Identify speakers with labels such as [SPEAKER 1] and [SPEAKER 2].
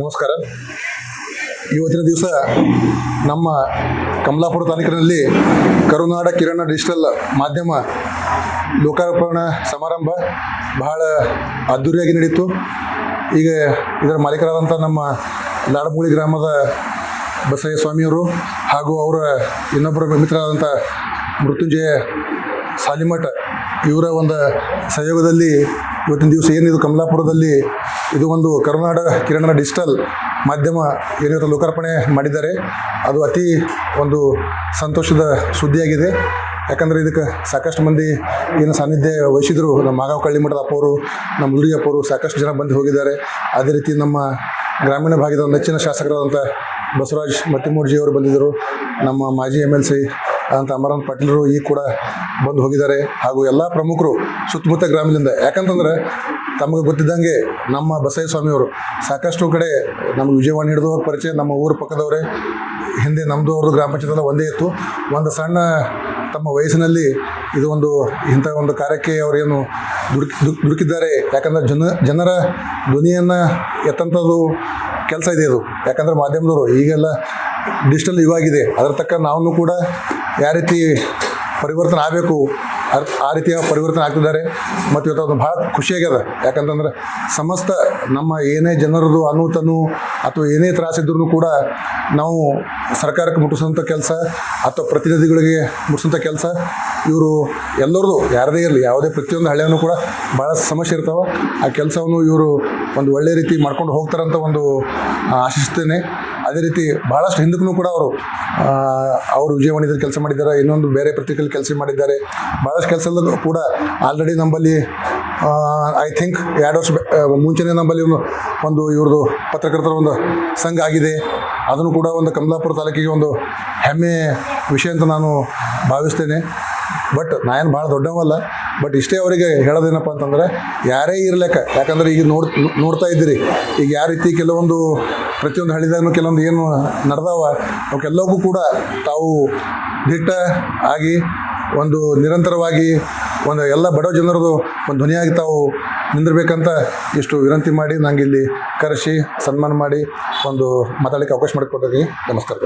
[SPEAKER 1] ನಮಸ್ಕಾರ. ಇವತ್ತಿನ ದಿವಸ ನಮ್ಮ ಕಮಲಾಪುರ ತಾಲೂಕಿನಲ್ಲಿ ಕರುನಾಡ ಕಿರಣ ಡಿಜಿಟಲ್ ಮಾಧ್ಯಮ ಲೋಕಾರ್ಪಣಾ ಸಮಾರಂಭ ಬಹಳ ಅದ್ಧೂರಿಯಾಗಿ ನಡೀತು. ಈಗ ಇದರ ಮಾಲೀಕರಾದಂಥ ನಮ್ಮ ಲಾಡಮೂಳಿ ಗ್ರಾಮದ ಬಸಯ್ಯ ಸ್ವಾಮಿಯವರು ಹಾಗೂ ಅವರ ಇನ್ನೊಬ್ಬರ ಮಿತ್ರರಾದಂಥ ಮೃತ್ಯುಂಜಯ ಸಾಲಿಮಠ ಇವರ ಒಂದು ಸಹಯೋಗದಲ್ಲಿ ಇವತ್ತಿನ ದಿವಸ ಏನಿದು ಕಮಲಾಪುರದಲ್ಲಿ ಇದು ಒಂದು ಕರುನಾಡ ಕಿರಣ ಡಿಜಿಟಲ್ ಮಾಧ್ಯಮ ಏನಿವತ್ತು ಲೋಕಾರ್ಪಣೆ ಮಾಡಿದ್ದಾರೆ. ಅದು ಅತಿ ಒಂದು ಸಂತೋಷದ ಸುದ್ದಿಯಾಗಿದೆ. ಯಾಕಂದರೆ ಇದಕ್ಕೆ ಸಾಕಷ್ಟು ಮಂದಿ ಏನು ಸಾನ್ನಿಧ್ಯ ವಹಿಸಿದ್ರು. ನಮ್ಮ ಮಾಗಾವ್ ಕಳ್ಳಿಮಠದ ಅಪ್ಪವರು, ನಮ್ಮ ಮುದುಡಿ ಅಪ್ಪವರು ಸಾಕಷ್ಟು ಜನ ಬಂದು ಹೋಗಿದ್ದಾರೆ. ಅದೇ ರೀತಿ ನಮ್ಮ ಗ್ರಾಮೀಣ ಭಾಗದ ನೆಚ್ಚಿನ ಶಾಸಕರಾದಂಥ ಬಸವರಾಜ್ ಮತ್ತಿಮೂರ್ಜಿಯವರು ಬಂದಿದ್ದರು. ನಮ್ಮ ಮಾಜಿ MLC ಅಂತ ಅಮರನಾಥ್ ಪಾಟೀಲರು ಈಗ ಕೂಡ ಬಂದು ಹೋಗಿದ್ದಾರೆ. ಹಾಗೂ ಎಲ್ಲ ಪ್ರಮುಖರು ಸುತ್ತಮುತ್ತ ಗ್ರಾಮದಿಂದ. ಯಾಕಂತಂದ್ರೆ ತಮಗೆ ಗೊತ್ತಿದ್ದಂಗೆ ನಮ್ಮ ಬಸಯ್ಯ ಸ್ವಾಮಿಯವರು ಸಾಕಷ್ಟು ಕಡೆ ನಮಗೆ ವಿಜಯವಾಣಿ ಹಿಡಿದವ್ರ ಪರಿಚಯ. ನಮ್ಮ ಊರ ಪಕ್ಕದವರೇ. ಹಿಂದೆ ನಮ್ಮದು ಅವ್ರದ್ದು ಗ್ರಾಮ ಪಂಚಾಯತ್ ಎಲ್ಲ ಒಂದೇ ಇತ್ತು. ಒಂದು ಸಣ್ಣ ತಮ್ಮ ವಯಸ್ಸಿನಲ್ಲಿ ಇದು ಇಂಥ ಒಂದು ಕಾರ್ಯಕ್ಕೆ ಅವರೇನು ದುಡುಕಿದ್ದಾರೆ. ಯಾಕಂದರೆ ಜನರ ಧ್ವನಿಯನ್ನು ಎತ್ತಂಥದ್ದು ಕೆಲಸ ಇದೆ ಇದು. ಯಾಕಂದರೆ ಮಾಧ್ಯಮದವರು ಈಗೆಲ್ಲ ಡಿಜಿಟಲ್ ಯುಗಾಗಿದೆ. ಅದರ ತಕ್ಕ ನಾವು ಕೂಡ ಯಾವ ರೀತಿ ಪರಿವರ್ತನೆ ಆಗಬೇಕು ಆ ರೀತಿಯ ಪರಿವರ್ತನೆ ಆಗ್ತಿದ್ದಾರೆ. ಮತ್ತು ಇವತ್ತು ಅದು ಭಾಳ ಖುಷಿಯಾಗ್ಯದ. ಯಾಕಂತಂದ್ರೆ ಸಮಸ್ತ ನಮ್ಮ ಏನೇ ಜನರದು ಅನುತನು ಅಥವಾ ಏನೇ ತ್ರಾಸಿದ್ರೂ ಕೂಡ ನಾವು ಸರ್ಕಾರಕ್ಕೆ ಮುಟ್ಟಿಸೋಂಥ ಕೆಲಸ ಅಥವಾ ಪ್ರತಿನಿಧಿಗಳಿಗೆ ಮುಟ್ಟಿಸೋಂಥ ಕೆಲಸ ಇವರು ಎಲ್ಲರದು ಯಾರದೇ ಇರಲಿ, ಯಾವುದೇ ಪ್ರತಿಯೊಂದು ಹಳ್ಳಿಯನ್ನು ಕೂಡ ಭಾಳ ಸಮಸ್ಯೆ ಇರ್ತಾವೆ. ಆ ಕೆಲಸವನ್ನು ಇವರು ಒಂದು ಒಳ್ಳೆಯ ರೀತಿ ಮಾಡ್ಕೊಂಡು ಹೋಗ್ತಾರಂತ ಆಶಿಸ್ತೇನೆ. ಅದೇ ರೀತಿ ಭಾಳಷ್ಟು ಹಿಂದಕ್ಕೂ ಕೂಡ ಅವರು ವಿಜಯವಾಣಿದಲ್ಲಿ ಕೆಲಸ ಮಾಡಿದ್ದಾರೆ. ಇನ್ನೊಂದು ಬೇರೆ ಪತ್ರಿಕೆಯಲ್ಲಿ ಕೆಲಸ ಮಾಡಿದ್ದಾರೆ. ಭಾಳಷ್ಟು ಕೆಲಸದಲ್ಲೂ ಕೂಡ ಆಲ್ರೆಡಿ ನಮ್ಮಲ್ಲಿ ಐ ಥಿಂಕ್ 2 ವರ್ಷ ಮುಂಚೆನೇ ನಮ್ಮಲ್ಲಿ ಇವ್ರದ್ದು ಪತ್ರಕರ್ತರ ಒಂದು ಸಂಘ ಆಗಿದೆ. ಅದನ್ನು ಕೂಡ ಒಂದು ಕಮಲಾಪುರ ತಾಲೂಕಿಗೆ ಒಂದು ಹೆಮ್ಮೆ ವಿಷಯ ಅಂತ ನಾನು ಭಾವಿಸ್ತೇನೆ. ಬಟ್ ನಾನೇನು ಭಾಳ ದೊಡ್ಡವಲ್ಲ. ಬಟ್ ಇಷ್ಟೇ ಅವರಿಗೆ ಹೇಳೋದೇನಪ್ಪ ಅಂತಂದರೆ ಯಾರೇ ಇರಲಿಕ್ಕೆ, ಯಾಕಂದರೆ ಈಗ ನೋಡ್ತಾ ಇದ್ದೀರಿ ಈಗ ಯಾವ ರೀತಿ ಕೆಲವೊಂದು ಪ್ರತಿಯೊಂದು ಹಳ್ಳಿದಾಗೂ ಕೆಲವೊಂದು ಏನು ನಡೆದಾವ ಅವಕ್ಕೆಲ್ಲವೂ ಕೂಡ ತಾವು ದಿಟ್ಟ ಆಗಿ ಒಂದು ನಿರಂತರವಾಗಿ ಎಲ್ಲ ಬಡ ಜನರದು ಒಂದು ಧ್ವನಿಯಾಗಿ ತಾವು ನಿಂದಿರಬೇಕಂತ ಇಷ್ಟು ವಿನಂತಿ ಮಾಡಿ ನಂಗೆ ಇಲ್ಲಿ ಕರೆಸಿ ಸನ್ಮಾನ ಮಾಡಿ ಮಾತಾಡಲಿಕ್ಕೆ ಅವಕಾಶ ಮಾಡಿಕೊಟ್ಟಿದ್ದೀನಿ. ನಮಸ್ಕಾರ.